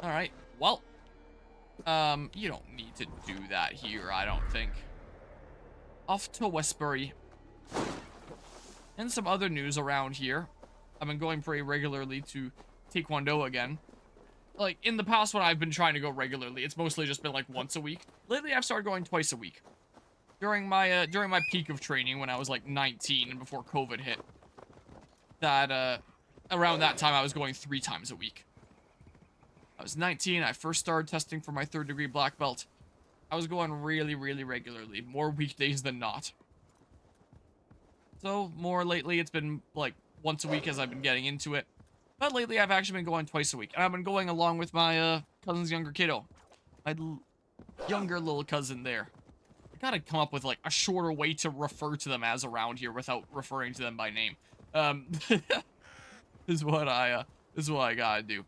Alright, well, you don't need to do that here, I don't think. Off to Westbury. And some other news around here. I've been going pretty regularly to Taekwondo again. Like, in the past when I've been trying to go regularly, it's mostly just been like once a week. Lately, I've started going twice a week. During my peak of training when I was like 19 and before COVID hit, around that time I was going 3 times a week. I was 19, I first started testing for my 3rd degree black belt. I was going really, really regularly, more weekdays than not. So, more lately, it's been like once a week as I've been getting into it. But lately, I've actually been going twice a week. And I've been going along with my cousin's younger kiddo. My younger little cousin there. I gotta come up with like a shorter way to refer to them as around here without referring to them by name. Is what I gotta do.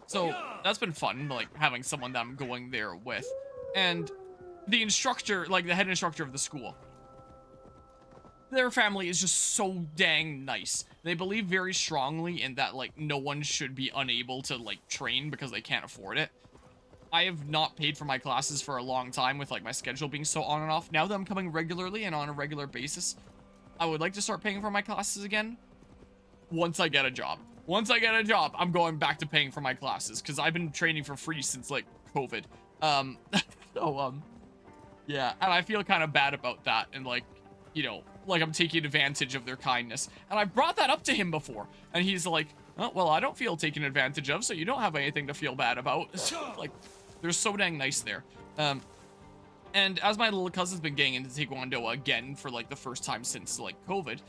So that's been fun, like having someone that I'm going there with. And the instructor, like the head instructor of the school, their family is just so dang nice. They believe very strongly in that, like, no one should be unable to, like, train because they can't afford it. I have not paid for my classes for a long time with, like, my schedule being so on and off. Now that I'm coming regularly and on a regular basis, I would like to start paying for my classes again once I get a job. Once I get a job, I'm going back to paying for my classes because I've been training for free since, like, COVID. Yeah, and I feel kind of bad about that and, like, you know, like I'm taking advantage of their kindness. And I brought that up to him before. And he's like, oh, well, I don't feel taken advantage of, so you don't have anything to feel bad about. Like, they're so dang nice there. And as my little cousin's been getting into Taekwondo again for, like, the first time since, like, COVID,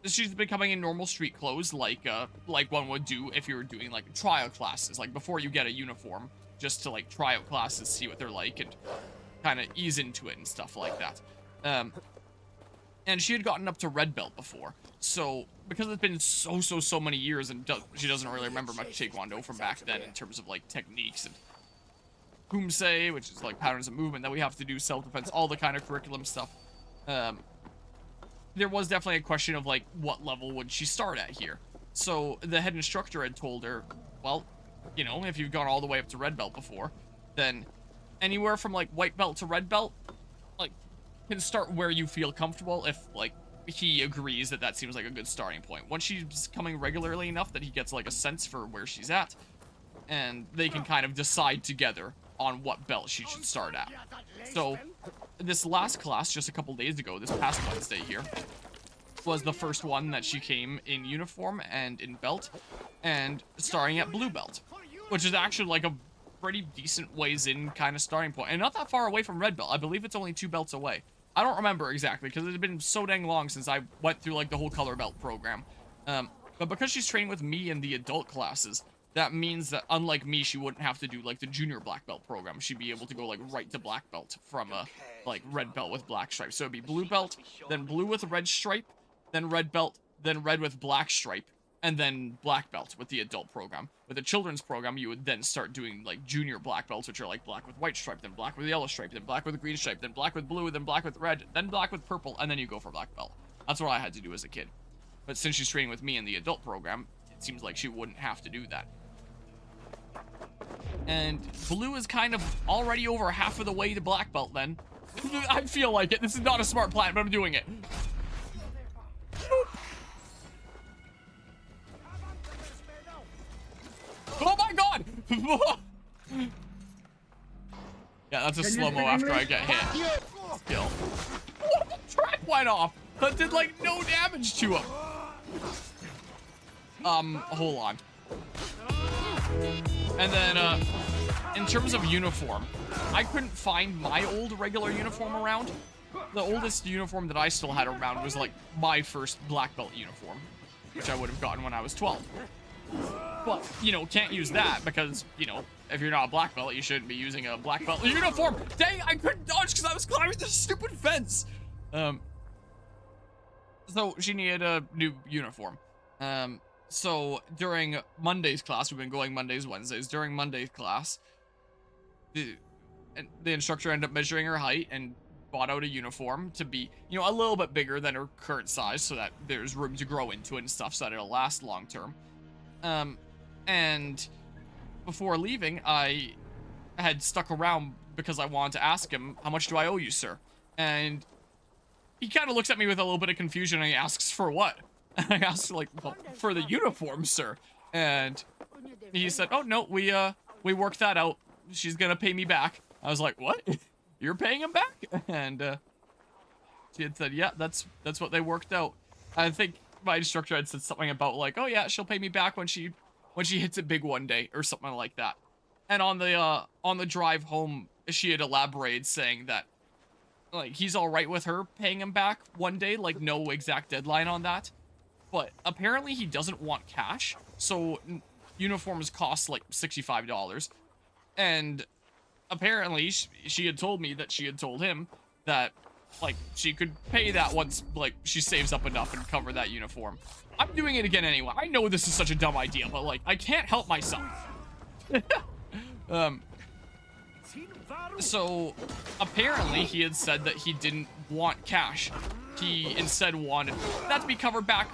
she's been coming in normal street clothes, like one would do if you were doing, like, trial classes, like, before you get a uniform, just to, like, try out classes, see what they're like, and kind of ease into it and stuff like that. And she had gotten up to red belt before, so because it's been so many years and she doesn't really remember much Taekwondo from back then in terms of like techniques and kumse, which is like patterns of movement that we have to do, self-defense, all the kind of curriculum stuff. There was definitely a question of like what level would she start at here. So the head instructor had told her, well, you know, if you've gone all the way up to red belt before, then anywhere from like white belt to red belt, like, can start where you feel comfortable if, like, he agrees that that seems like a good starting point. Once she's coming regularly enough that he gets, like, a sense for where she's at, and they can kind of decide together on what belt she should start at. So, this last class, just a couple days ago, this past Wednesday here, was the first one that she came in uniform and in belt, and starting at blue belt, which is actually, like, a pretty decent ways in kind of starting point, and not that far away from red belt. I believe it's only 2 belts away. I don't remember exactly because it had been so dang long since I went through like the whole color belt program. But because she's training with me in the adult classes, that means that unlike me, she wouldn't have to do like the junior black belt program. She'd be able to go like right to black belt from like red belt with black stripes. So it'd be blue belt, then blue with red stripe, then red belt, then red with black stripe, and then black belt with the adult program. With the children's program, you would then start doing like junior black belts, which are like black with white stripe, then black with yellow stripe, then black with green stripe, then black with blue, then black with red, then black with purple, and then you go for black belt. That's what I had to do as a kid. But since she's training with me in the adult program, it seems like she wouldn't have to do that. And blue is kind of already over half of the way to black belt then. I feel like it. This is not a smart plan, but I'm doing it. Oh my god! Yeah, that's a slow-mo after I get hit. Still. What? The track went off! That did, like, no damage to him. Hold on. And then, in terms of uniform, I couldn't find my old regular uniform around. The oldest uniform that I still had around was, like, my first black belt uniform, which I would have gotten when I was 12. But, you know, can't use that because, you know, if you're not a black belt, you shouldn't be using a black belt uniform. Dang, I couldn't dodge because I was climbing this stupid fence. So she needed a new uniform. So during Monday's class, we've been going Mondays, Wednesdays. During Monday's class, the instructor ended up measuring her height and bought out a uniform to be, you know, a little bit bigger than her current size so that there's room to grow into it and stuff so that it'll last long term. And before leaving, I had stuck around because I wanted to ask him, how much do I owe you, sir? And he kind of looks at me with a little bit of confusion and he asks, for what? And I asked, like, well, for the uniform, sir. And he said, oh, no, we worked that out. She's gonna pay me back. I was like, what? You're paying him back? And she had said, yeah, that's what they worked out. I think my instructor had said something about like, oh yeah, she'll pay me back when she hits it big one day or something like that. And on the drive home, she had elaborated saying that like he's all right with her paying him back one day, like no exact deadline on that. But apparently he doesn't want cash, so uniforms cost like $65. And apparently she had told me that she had told him that like she could pay that once like she saves up enough and cover that uniform. I'm doing it again anyway. I know this is such a dumb idea, but like I can't help myself. So apparently he had said that he didn't want cash. He instead wanted that to be covered back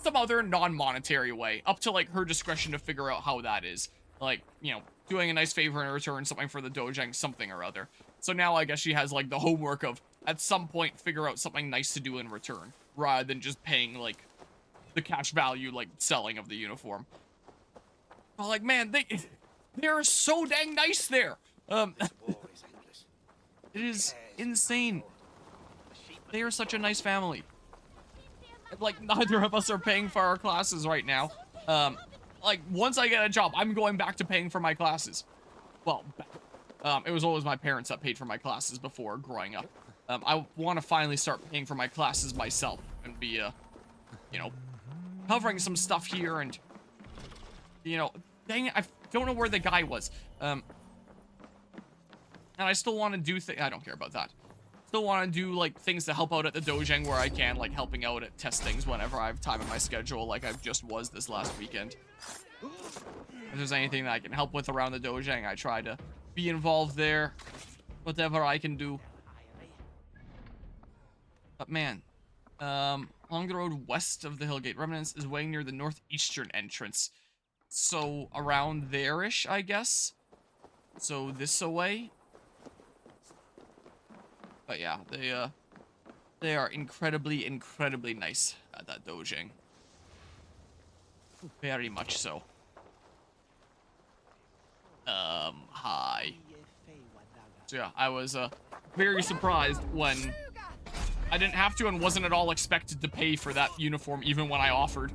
some other non-monetary way, up to like her discretion to figure out how that is. Like, you know, doing a nice favor in return, something for the Dojang, something or other. So now I guess she has like the homework of at some point figure out something nice to do in return, rather than just paying like the cash value, like selling of the uniform. But like, man, they're so dang nice there. It is insane. They are such a nice family. Like, neither of us are paying for our classes right now. Like, once I get a job, I'm going back to paying for my classes. Well, it was always my parents that paid for my classes before growing up. I want to finally start paying for my classes myself and be, you know, covering some stuff here and, you know, dang it, I don't know where the guy was. And I still want to do I don't care about that. Still want to do, like, things to help out at the Dojang where I can, like, helping out at testings whenever I have time in my schedule, like I just was this last weekend. If there's anything that I can help with around the Dojang, I try to be involved there. Whatever I can do. But man, along the road west of the Hillgate Remnants is way near the northeastern entrance. So around there-ish, I guess. So this away. But yeah, they are incredibly, incredibly nice at that Dojang. Very much so. Hi. So yeah, I was very surprised when I didn't have to and wasn't at all expected to pay for that uniform even when I offered.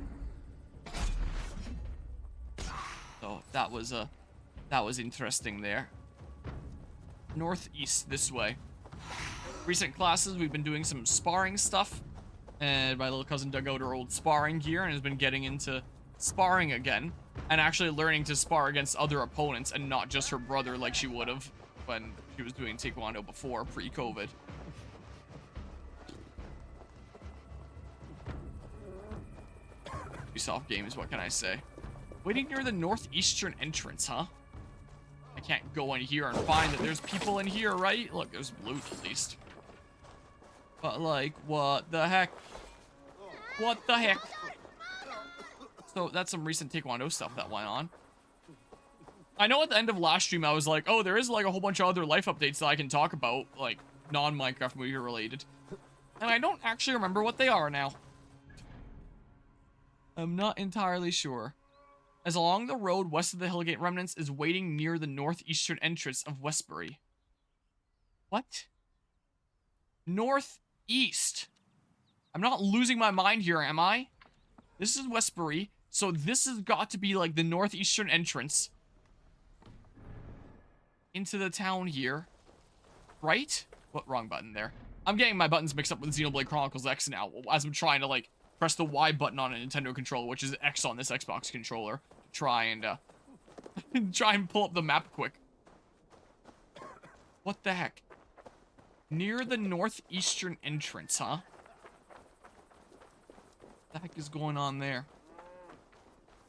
So that was interesting there. Northeast this way. Recent classes, we've been doing some sparring stuff. And my little cousin dug out her old sparring gear and has been getting into sparring again. And actually learning to spar against other opponents and not just her brother like she would have when she was doing Taekwondo before, pre-COVID. Ubisoft games, what can I say? Waiting near the northeastern entrance, huh? I can't go in here and find that there's people in here, right? Look, there's loot at least. But like, what the heck? What the heck? So that's some recent Taekwondo stuff that went on. I know at the end of last stream I was like, oh, there is like a whole bunch of other life updates that I can talk about, like non-Minecraft movie related. And I don't actually remember what they are now. I'm not entirely sure. As along the road west of the Hillgate Remnants is waiting near the northeastern entrance of Westbury. What? Northeast. I'm not losing my mind here, am I? This is Westbury, so this has got to be like the northeastern entrance into the town here, right? What, wrong button there. I'm getting my buttons mixed up with Xenoblade Chronicles X now as I'm trying to like press the Y button on a Nintendo controller, which is X on this Xbox controller. Try and pull up the map quick. What the heck? Near the northeastern entrance, huh? What the heck is going on there?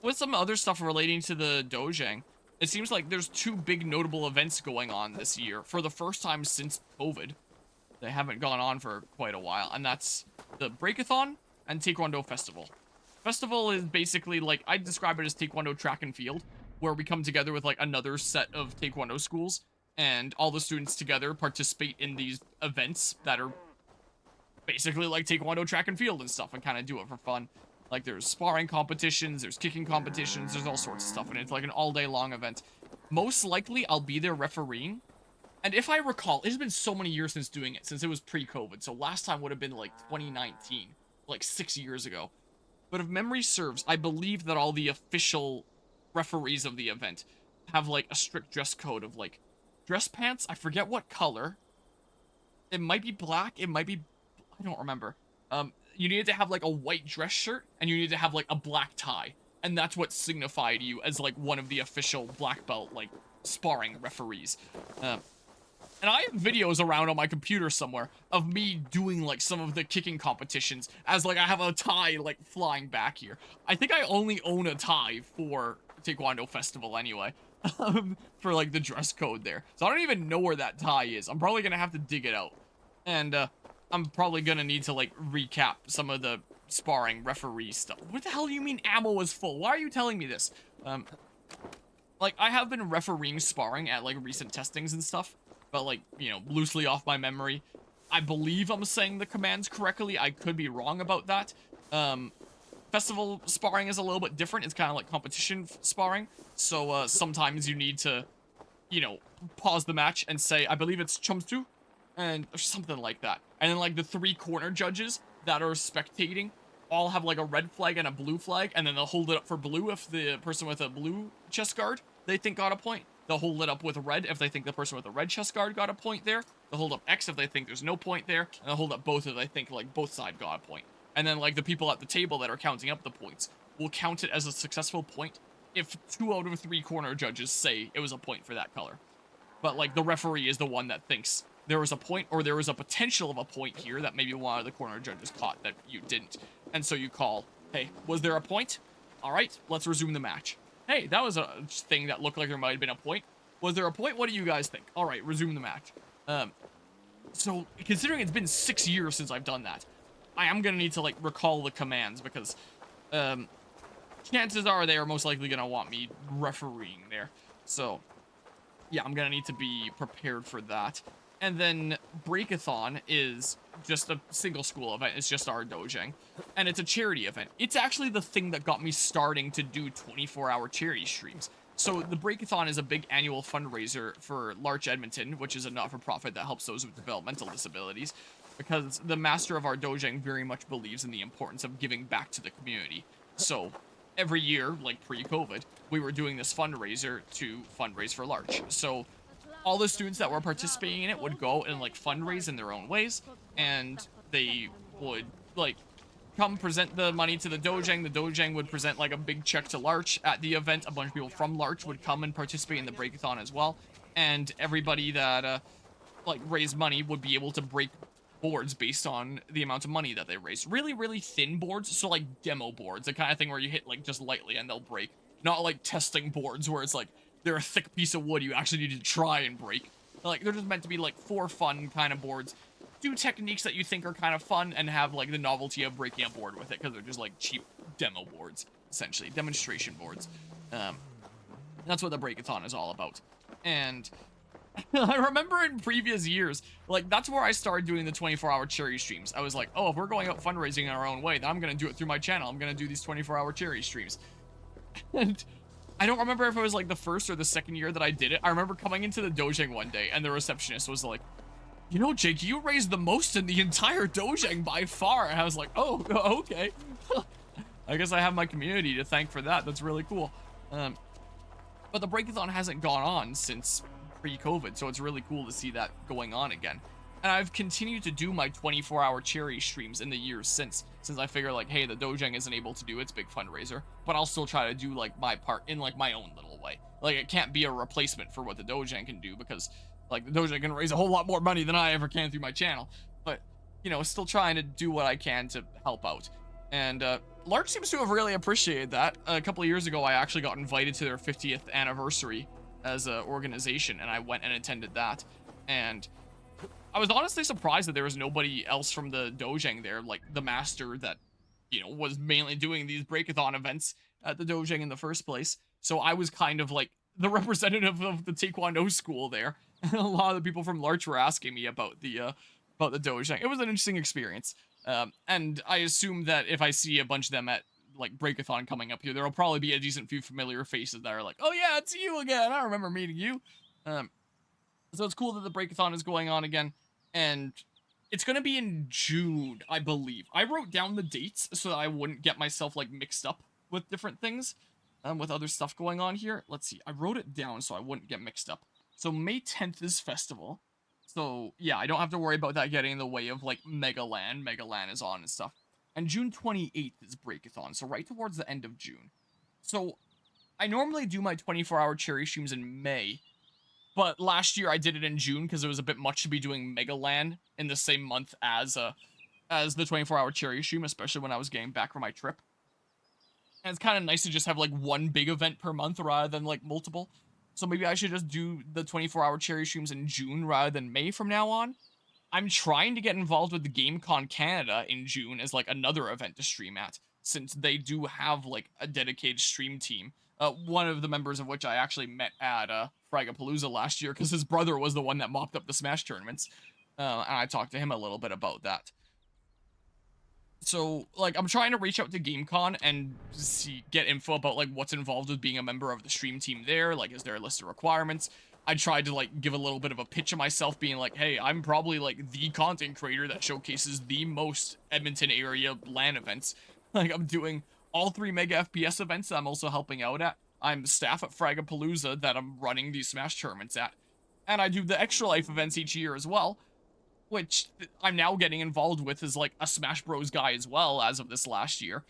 With some other stuff relating to the Dojang, it seems like there's two big notable events going on this year for the first time since COVID. They haven't gone on for quite a while, and that's the Breakathon and Taekwondo Festival. Festival is basically like, I describe it as Taekwondo track and field, where we come together with like another set of Taekwondo schools, and all the students together participate in these events that are basically like Taekwondo track and field and stuff, and kind of do it for fun. Like there's sparring competitions, there's kicking competitions, there's all sorts of stuff, and it's like an all day long event. Most likely I'll be there refereeing. And if I recall, it has been so many years since doing it, since it was pre-COVID. So last time would have been like 2019, like 6 years ago. But if memory serves, I believe that all the official referees of the event have like a strict dress code of like dress pants. I forget what color. It might be black. It might be, I don't remember. You need to have like a white dress shirt, and you need to have like a black tie. And that's what signified you as like one of the official black belt like sparring referees. And I have videos around on my computer somewhere of me doing like some of the kicking competitions as like I have a tie like flying back here. I think I only own a tie for Taekwondo Festival anyway. For like the dress code there. So I don't even know where that tie is. I'm probably gonna have to dig it out. And I'm probably gonna need to like recap some of the sparring referee stuff. What the hell do you mean ammo is full? Why are you telling me this? Like I have been refereeing sparring at like recent testings and stuff. But like, you know, loosely off my memory. I believe I'm saying the commands correctly. I could be wrong about that. Festival sparring is a little bit different. It's kind of like competition sparring. So sometimes you need to, you know, pause the match and say, I believe it's Chumstu, and or something like that. And then like the 3 corner judges that are spectating all have like a red flag and a blue flag, and then they'll hold it up for blue if the person with a blue chest guard they think got a point. They'll hold it up with red if they think the person with a red chest guard got a point there. They'll hold up X if they think there's no point there. And they'll hold up both if they think, like, both sides got a point. And then, like, the people at the table that are counting up the points will count it as a successful point if 2 out of 3 corner judges say it was a point for that color. But, like, the referee is the one that thinks there was a point, or there was a potential of a point here that maybe one of the corner judges caught that you didn't. And so you call, hey, was there a point? All right, let's resume the match. Hey, that was a thing that looked like there might have been a point. Was there a point? What do you guys think? All right, resume the match. So considering it's been 6 years since I've done that, I am gonna need to like recall the commands because, chances are they are most likely gonna want me refereeing there. So, yeah, I'm gonna need to be prepared for that. And then Breakathon is just a single school event. It's just our dojang. And it's a charity event. It's actually the thing that got me starting to do 24-hour charity streams. So the Breakathon is a big annual fundraiser for Larch Edmonton, which is a not-for-profit that helps those with developmental disabilities, because the master of our dojang very much believes in the importance of giving back to the community. So every year, like pre-COVID, we were doing this fundraiser to fundraise for Larch. So all the students that were participating in it would go and like fundraise in their own ways, and they would like come present the money to the dojang. The dojang would present like a big check to Larch at the event. A bunch of people from Larch would come and participate in the breakathon as well, and everybody that like raised money would be able to break boards based on the amount of money that they raised. Really, really thin boards, so like demo boards, the kind of thing where you hit like just lightly and they'll break. Not like testing boards where it's like they're a thick piece of wood you actually need to try and break. Like, they're just meant to be, like, for fun kind of boards. Do techniques that you think are kind of fun and have, like, the novelty of breaking a board with it, because they're just, like, cheap demo boards, essentially. Demonstration boards. That's what the Breakathon is all about. And I remember in previous years, like, that's where I started doing the 24-hour charity streams. I was like, oh, if we're going out fundraising in our own way, then I'm going to do it through my channel. I'm going to do these 24-hour charity streams. And I don't remember if it was like the first or the second year that I did it. I remember coming into the dojang one day and the receptionist was like, you know, Jake, you raised the most in the entire dojang by far. And I was like, oh, okay. I guess I have my community to thank for that. That's really cool. But the Breakathon hasn't gone on since pre-COVID, so it's really cool to see that going on again. And I've continued to do my 24-hour charity streams in the years since I figure like, hey, the dojang isn't able to do its big fundraiser, but I'll still try to do like my part in like my own little way. Like, it can't be a replacement for what the dojang can do, because like the dojang can raise a whole lot more money than I ever can through my channel. But, you know, still trying to do what I can to help out. And Larch seems to have really appreciated that. A couple of years ago, I actually got invited to their 50th anniversary as an organization, and I went and attended that. And I was honestly surprised that there was nobody else from the dojang there, like the master that you know, was mainly doing these breakathon events at the Dojang in the first place. So I was kind of like the representative of the Taekwondo school there. And a lot of the people from Larch were asking me about the Dojang. It was an interesting experience. And I assume that if I see a bunch of them at like breakathon coming up here, there'll probably be a decent few familiar faces that are like, oh yeah, it's you again. I remember meeting you. So it's cool that the breakathon is going on again, and it's gonna be in June, I believe. I wrote down the dates so that I wouldn't get myself like mixed up with different things, with other stuff going on here. Let's see, I wrote it down so I wouldn't get mixed up. So May 10th is festival. So yeah, I don't have to worry about that getting in the way of like Megaland. Megaland is on and stuff. And June 28th is breakathon, so right towards the end of June. So I normally do my 24-hour cherry streams in May, but last year I did it in June because it was a bit much to be doing Megaland in the same month as the 24-hour cherry stream, especially when I was getting back from my trip. And it's kind of nice to just have like one big event per month rather than like multiple. So maybe I should just do the 24-hour cherry streams in June rather than May from now on. I'm trying to get involved with the GameCon Canada in June as like another event to stream at, since they do have like a dedicated stream team. One of the members of which I actually met at Fragapalooza last year because his brother was the one that mopped up the Smash tournaments. And I talked to him a little bit about that. So, like, I'm trying to reach out to GameCon and get info about, like, what's involved with being a member of the stream team there. Like, is there a list of requirements? I tried to, like, give a little bit of a pitch of myself, being like, hey, I'm probably, like, the content creator that showcases the most Edmonton area LAN events. Like, I'm doing all 3 Mega FPS events that I'm also helping out at. I'm staff at Fragapalooza that I'm running these Smash tournaments at. And I do the Extra Life events each year as well, which I'm now getting involved with as, like, a Smash Bros guy as well as of this last year.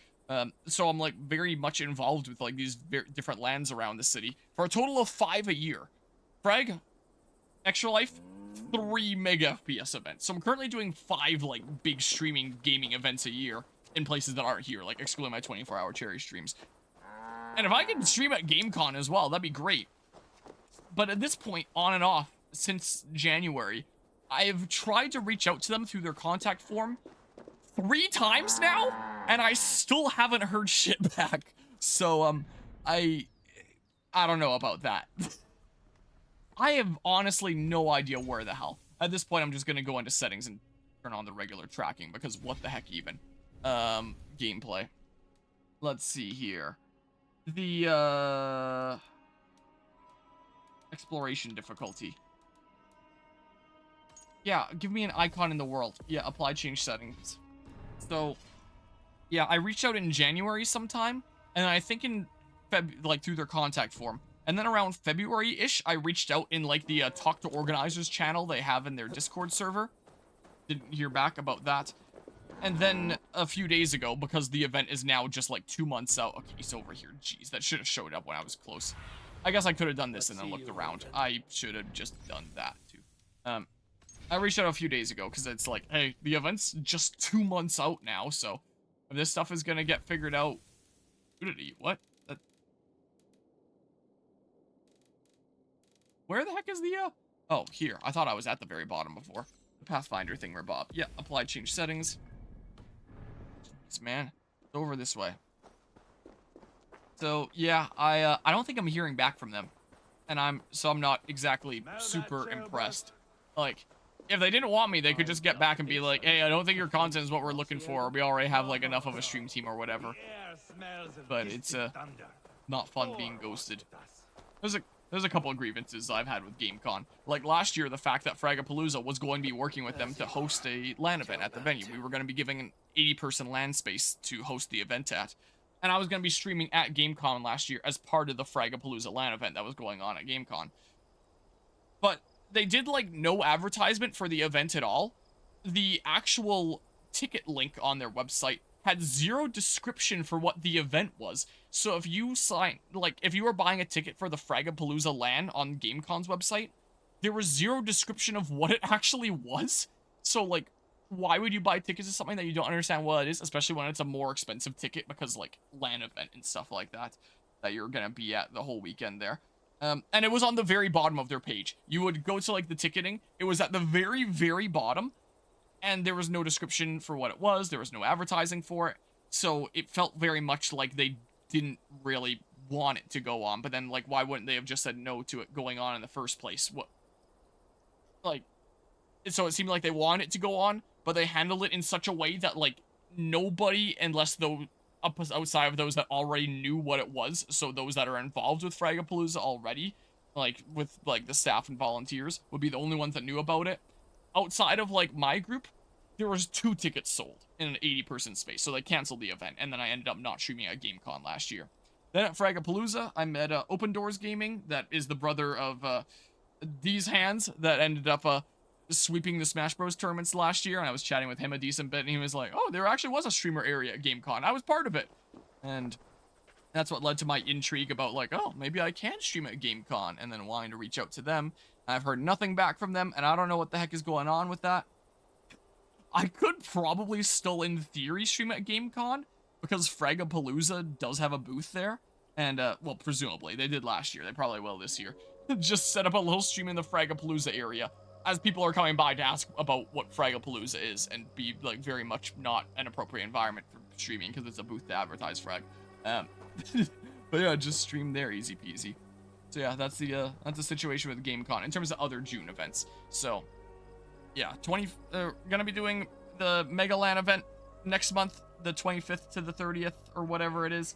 So I'm, like, very much involved with, like, these different lands around the city for a total of 5 a year. Frag, Extra Life, 3 Mega FPS events. So I'm currently doing 5, like, big streaming gaming events a year in places that aren't here, like, excluding my 24-hour cherry streams. And if I can stream at GameCon as well, that'd be great. But at this point, on and off, since January, I've tried to reach out to them through their contact form 3 times now, and I still haven't heard shit back. So, I don't know about that. I have honestly no idea where the hell. At this point, I'm just gonna go into settings and turn on the regular tracking, because what the heck even? Gameplay. Let's see here. The, exploration difficulty. Yeah, give me an icon in the world. Yeah, apply change settings. So, yeah, I reached out in January sometime, and I think in like through their contact form. And then around February-ish, I reached out in like the Talk to Organizers channel they have in their Discord server. Didn't hear back about that. And then a few days ago, because the event is now just like 2 months out. Okay, he's over here. Jeez, that should have showed up when I was close. I guess I could have done this and then looked around. I should have just done that too. I reached out a few days ago because it's like, hey, the event's just 2 months out now, so if this stuff is gonna get figured out. What? Where the heck is the, oh, here. I thought I was at the very bottom before. The Pathfinder thing where Bob. Yeah, apply change settings. Jeez, man. It's over this way. So, yeah, I don't think I'm hearing back from them. And I'm not exactly super impressed. Like, if they didn't want me, they could just get back and be like, hey, I don't think your content is what we're looking for. We already have, like, enough of a stream team or whatever. But it's, not fun being ghosted. There's a couple of grievances I've had with GameCon. Like last year, the fact that Fragapalooza was going to be working with them to host a LAN event at the venue. We were going to be giving an 80-person LAN space to host the event at. And I was going to be streaming at GameCon last year as part of the Fragapalooza LAN event that was going on at GameCon. But they did, like, no advertisement for the event at all. The actual ticket link on their website had 0 description for what the event was. So if you if you were buying a ticket for the Fragapalooza LAN on GameCon's website, there was 0 description of what it actually was. So, like, why would you buy tickets to something that you don't understand what it is, especially when it's a more expensive ticket because, like, LAN event and stuff like that you're gonna be at the whole weekend there. And it was on the very bottom of their page. You would go to, like, the ticketing. It was at the very, very bottom. And there was no description for what it was. There was no advertising for it. So it felt very much like they didn't really want it to go on. But then, like, why wouldn't they have just said no to it going on in the first place? What, like, so it seemed like they wanted it to go on, but they handled it in such a way that, like, nobody, unless though outside of those that already knew what it was, so those that are involved with Fragapalooza already, like, with, like, the staff and volunteers, would be the only ones that knew about it. Outside of, like, my group, there was 2 tickets sold in an 80-person space, so they canceled the event, and then I ended up not streaming at GameCon last year. Then at Fragapalooza, I met Open Doors Gaming, that is the brother of These Hands, that ended up sweeping the Smash Bros. Tournaments last year, and I was chatting with him a decent bit, and he was like, oh, there actually was a streamer area at GameCon. I was part of it. And that's what led to my intrigue about, like, oh, maybe I can stream at GameCon, and then wanting to reach out to them. I've heard nothing back from them, and I don't know what the heck is going on with that. I could probably still, in theory, stream at GameCon, because Fragapalooza does have a booth there. And, well, presumably. They did last year. They probably will this year. Just set up a little stream in the Fragapalooza area, as people are coming by to ask about what Fragapalooza is, and be, like, very much not an appropriate environment for streaming, because it's a booth to advertise Frag. But yeah, just stream there, easy peasy. So yeah, that's the situation with GameCon, in terms of other June events. So, yeah, gonna be doing the Megaland event next month, the 25th to the 30th, or whatever it is.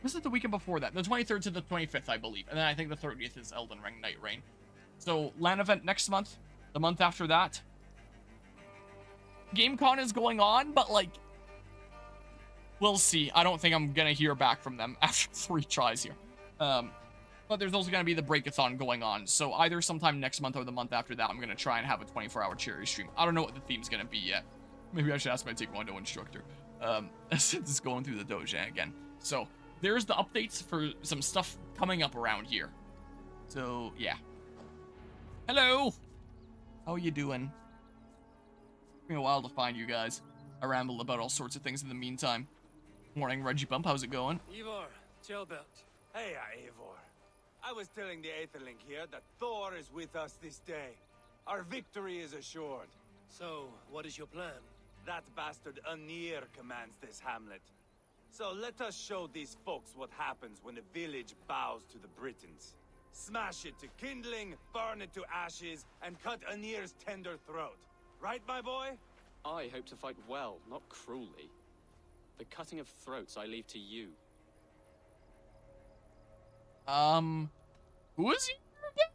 Was it the weekend before that? The 23rd to the 25th, I believe. And then I think the 30th is Elden Ring Night Rain. So, LAN event next month. The month after that, GameCon is going on, but, like, we'll see. I don't think I'm gonna hear back from them after 3 tries here. But there's also gonna be the Breakathon going on. So either sometime next month or the month after that, I'm gonna try and have a 24-hour charity stream. I don't know what the theme's gonna be yet. Maybe I should ask my Taekwondo instructor. Since it's going through the dojo again. So, there's the updates for some stuff coming up around here. So, yeah. Hello! How are you doing? It's been a while to find you guys. I rambled about all sorts of things in the meantime. Morning, Reggie Bump. How's it going? Ivor, Jailbelt. Hey, Ivor. I was telling the Aetherlink here that Thor is with us this day. Our victory is assured. So, what is your plan? That bastard Aesir commands this hamlet. So let us show these folks what happens when a village bows to the Britons. Smash it to kindling, burn it to ashes, and cut Aesir's tender throat. Right, my boy? I hope to fight well, not cruelly. The cutting of throats I leave to you. Who is he again?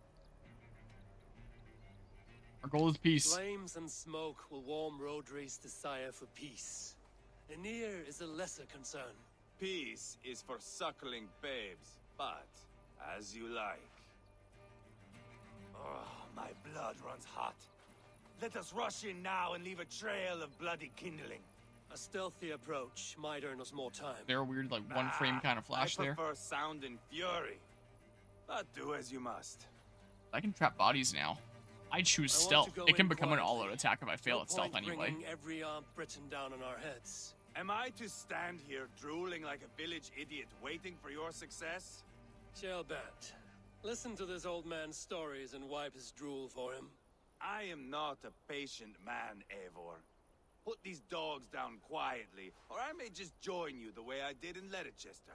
Our goal is peace. Flames and smoke will warm Rodri's desire for peace. Aesir is a lesser concern. Peace is for suckling babes, but as you like. Oh, my blood runs hot. Let us rush in now and leave a trail of bloody kindling. A stealthy approach might earn us more time. There a weird, like, one frame kind of flash there. I prefer sound and fury. But do as you must. I can trap bodies now. I choose stealth. It can become an all-out attack if I fail at stealth anyway. Every armed Briton down on our heads. Am I to stand here drooling like a village idiot waiting for your success? Jailbert, listen to this old man's stories and wipe his drool for him. I am not a patient man, Eivor. Put these dogs down quietly, or I may just join you the way I did in Leicester.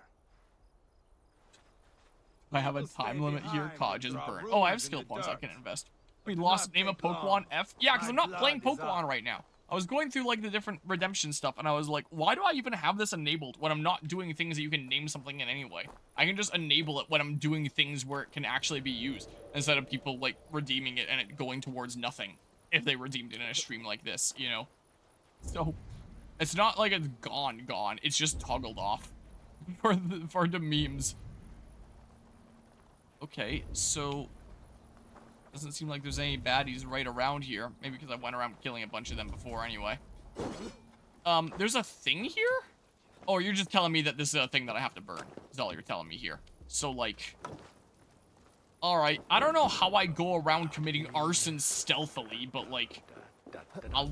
I have a time limit here. Codge is burnt. Oh, I have skill points I can invest. We lost the name of Pokemon F? Yeah, because I'm not playing Pokemon right now. I was going through, like, the different redemption stuff, and I was like, why do I even have this enabled when I'm not doing things that you can name something in anyway? I can just enable it when I'm doing things where it can actually be used, instead of people, like, redeeming it and it going towards nothing if they redeemed it in a stream like this, you know? So, it's not like it's gone. It's just toggled off for the memes. Okay, so doesn't seem like there's any baddies right around here. Maybe because I went around killing a bunch of them before anyway. There's a thing here? Oh, you're just telling me that this is a thing that I have to burn. Is all you're telling me here. So, like, alright. I don't know how I go around committing arson stealthily, but, like, I'll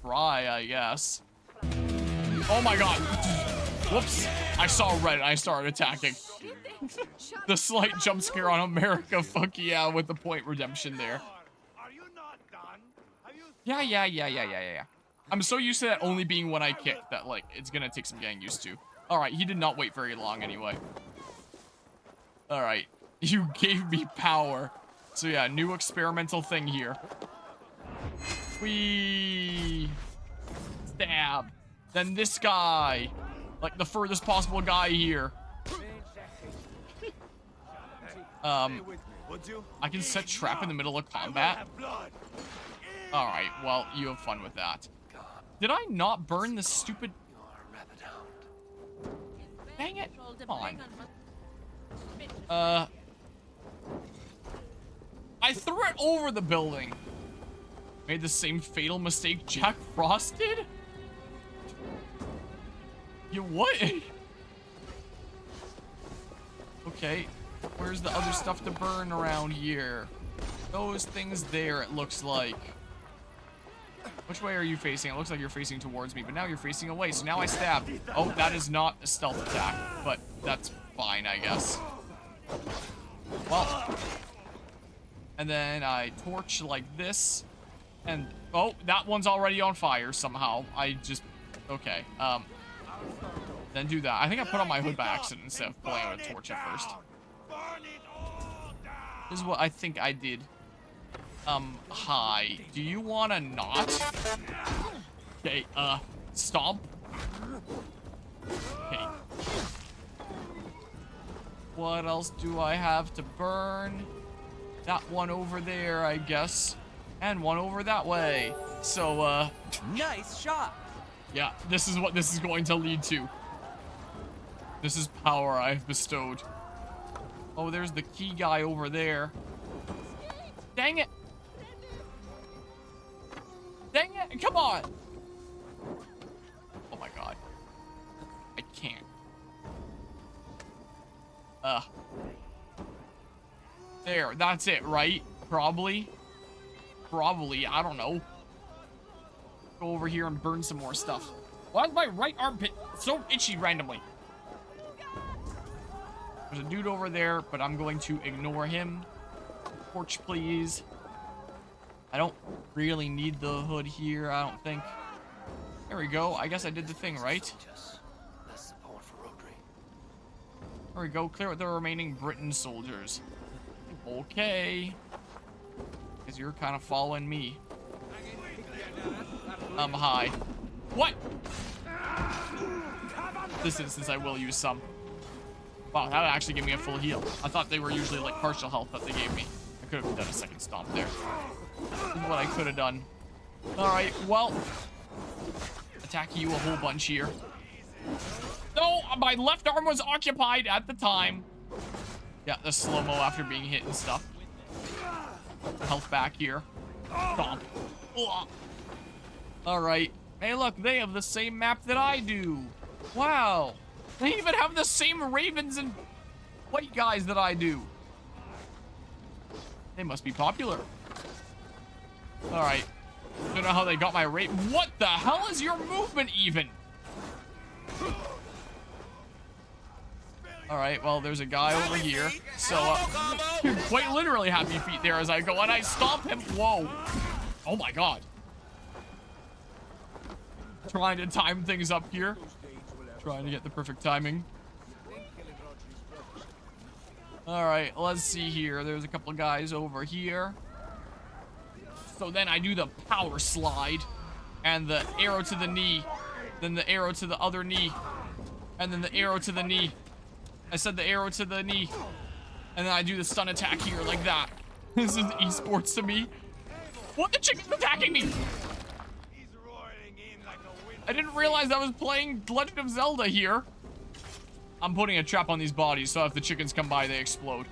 try, I guess. Oh my god. Whoops. I saw red and I started attacking. The slight jump scare on America, fuck yeah, with the point redemption there. Are you not done? Yeah. I'm so used to that only being when I kick that, like, it's gonna take some getting used to. Alright, he did not wait very long anyway. Alright. You gave me power. So yeah, new experimental thing here. Whee! Stab. Then this guy. Like the furthest possible guy here. I can set trap in the middle of combat. Alright, well, you have fun with that. Did I not burn the stupid... Dang it. Come on. I threw it over the building. Made the same fatal mistake Jack Frost did? You what? Okay. Where's the other stuff to burn around here? Those things there, it looks like. Which way are you facing? It looks like you're facing towards me, but now you're facing away, so now I stab. Oh, that is not a stealth attack, but that's fine, I guess. Well. And then I torch like this. And, oh, that one's already on fire somehow. I just, okay. Then do that. I think I put on my hood by accident instead of pulling out a torch at first. This is what I think I did. Hi. Do you want to not? Okay, stomp. Okay. What else do I have to burn? That one over there, I guess. And one over that way. So, Nice shot. yeah, this is what this is going to lead to. This is power I've bestowed. Oh, there's the key guy over there. Dang it. Dang it, come on. Oh my god. I can't. There, that's it, right? Probably. Probably, I don't know. Go over here and burn some more stuff. Why is my right armpit so itchy randomly? There's a dude over there, but I'm going to ignore him. Torch, please. I don't really need the hood here, I don't think. There we go. I guess I did the thing, right? There we go. Clear out the remaining Britain soldiers. Okay. Because you're kind of following me. Hi. What? This instance, I will use some. Wow, that would actually give me a full heal. I thought they were usually like partial health that they gave me. I could have done a second stomp there. This is what I could have done. Alright, well. Attacking you a whole bunch here. No, my left arm was occupied at the time. Yeah, the slow-mo after being hit and stuff. Health back here. Stomp. Alright. Hey, look, they have the same map that I do. Wow. They even have the same ravens and white guys that I do. They must be popular. Alright. Don't know how they got my rate. What the hell is your movement even? Alright, well, there's a guy over here. So, quite literally happy feet there as I go and I stomp him. Whoa. Oh my god. Trying to time things up here. Trying to get the perfect timing. Alright, let's see here. There's a couple of guys over here. So then I do the power slide. And the arrow to the knee. Then the arrow to the other knee. And then the arrow to the knee. I said the arrow to the knee. And then I do the stun attack here like that. This is esports to me. What? The chicken's attacking me! I didn't realize I was playing Legend of Zelda here. I'm putting a trap on these bodies, so if the chickens come by, they explode.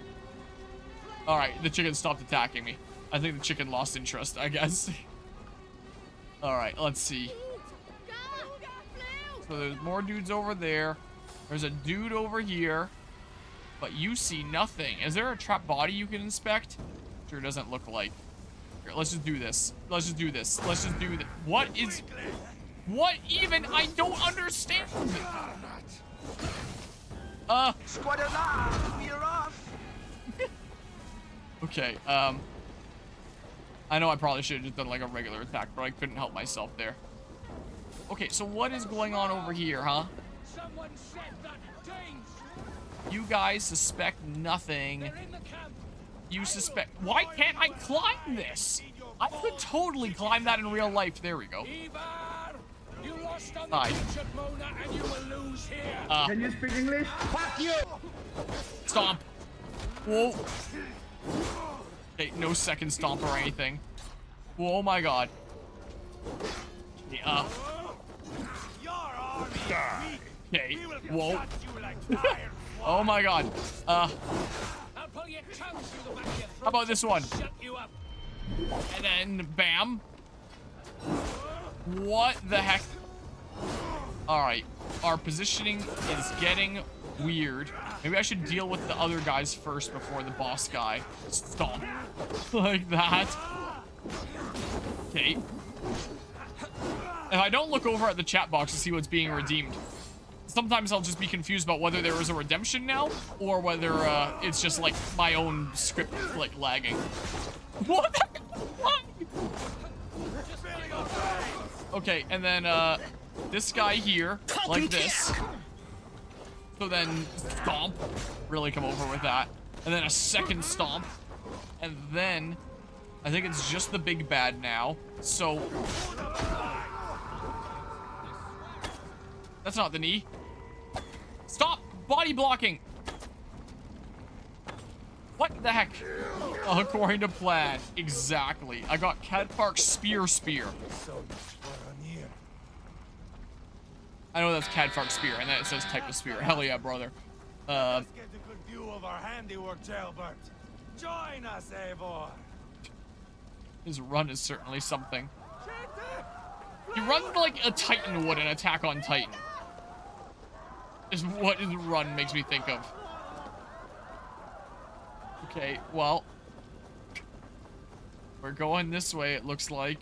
Alright, the chicken stopped attacking me. I think the chicken lost interest, I guess. Alright, let's see. So there's more dudes over there. There's a dude over here. But you see nothing. Is there a trap body you can inspect? Sure doesn't look like. Here, let's just do this. Let's just do this. Let's just do this. What is... What even? I don't understand. Squad alarm, we're off. Okay, I know I probably should have just done like a regular attack, but I couldn't help myself there. Okay, so what is going on over here, huh? Someone said that Danes. You guys suspect nothing. They're in the camp. You suspect... Why can't I climb this? I could totally climb that in real life. There we go. Ivar, you lost on the Hi. beach at Mona and you will lose here. Can you speak English? Fuck you! Stomp. Whoa. Okay, no second stomp or anything. Whoa, oh my god. Yeah. Your army is weak. Okay. We will Whoa. cut you like fire. Oh my god. I'll pull your tongues through the back of your throat. How about this one? Shut you up. And then bam. What the heck? Alright. Our positioning is getting weird. Maybe I should deal with the other guys first before the boss guy. Stomp. Like that. Okay. If I don't look over at the chat box to see what's being redeemed, sometimes I'll just be confused about whether there is a redemption now or whether it's just like my own script like lagging. What the heck? Okay, and then this guy here, like this. So then stomp, really come over with that. And then a second stomp. And then I think it's just the big bad now. So that's not the knee. Stop body blocking. What the heck? According to plan, exactly. I got Cadpark's spear. I know that's Cadfark's spear, and then it says type of spear. Hell yeah, brother. Let's get a good view of our handiwork, Jailbert. Join us, Eivor. His run is certainly something. He runs like a Titan would an Attack on Titan. Is what his run makes me think of. Okay, well. We're going this way, it looks like.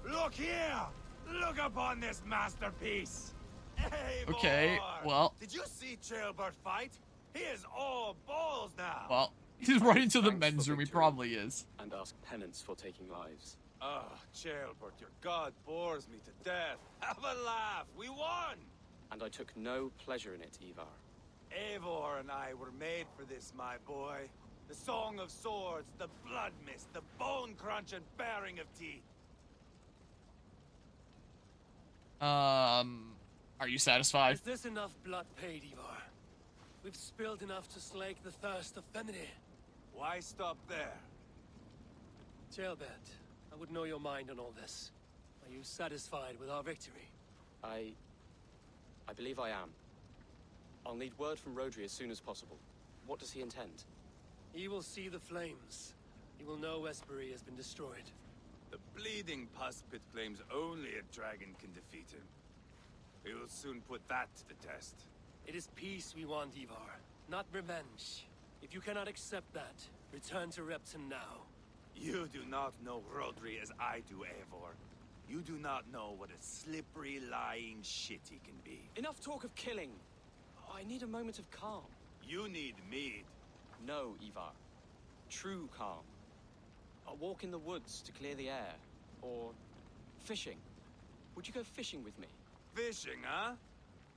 Look here! Look upon this masterpiece! Eivor! Okay, well. Did you see Jailbert fight? He is all balls now! Well, he's right into the Thanks men's for room, he victory. probably is. And ask penance for taking lives. Ah, Jailbert, your god bores me to death. Have a laugh, we won! And I took no pleasure in it, Ivar. Eivor and I were made for this, my boy. The song of swords, the blood mist, the bone crunch and baring of teeth. Are you satisfied? Is this enough blood paid, Ivar? We've spilled enough to slake the thirst of Fenrir. Why stop there? Jailbert, I would know your mind on all this. Are you satisfied with our victory? I believe I am. I'll need word from Rodri as soon as possible. What does he intend? He will see the flames. He will know Espery has been destroyed. The bleeding pus pit claims only a dragon can defeat him. We will soon put that to the test. It is peace we want, Ivar, not revenge. If you cannot accept that, return to Repton now. You do not know Rodri as I do, Eivor. You do not know what a slippery, lying shit he can be. Enough talk of killing. I need a moment of calm. You need mead. No, Ivar. True calm. A walk in the woods to clear the air. Or fishing. Would you go fishing with me? Fishing, huh?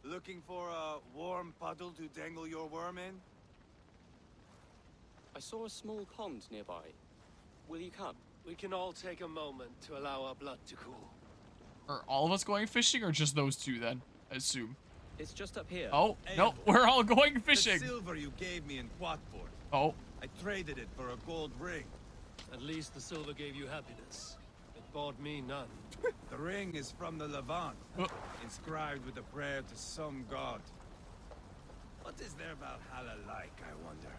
Looking for a warm puddle to dangle your worm in? I saw a small pond nearby. Will you come? We can all take a moment to allow our blood to cool. Are all of us going fishing or just those two then? I assume. It's just up here. Oh, no, we're all going fishing. The silver you gave me in Quatford. Oh, I traded it for a gold ring. At least the silver gave you happiness. It bought me none. The ring is from the Levant, Oh. inscribed with a prayer to some god. What is their Valhalla like, I wonder?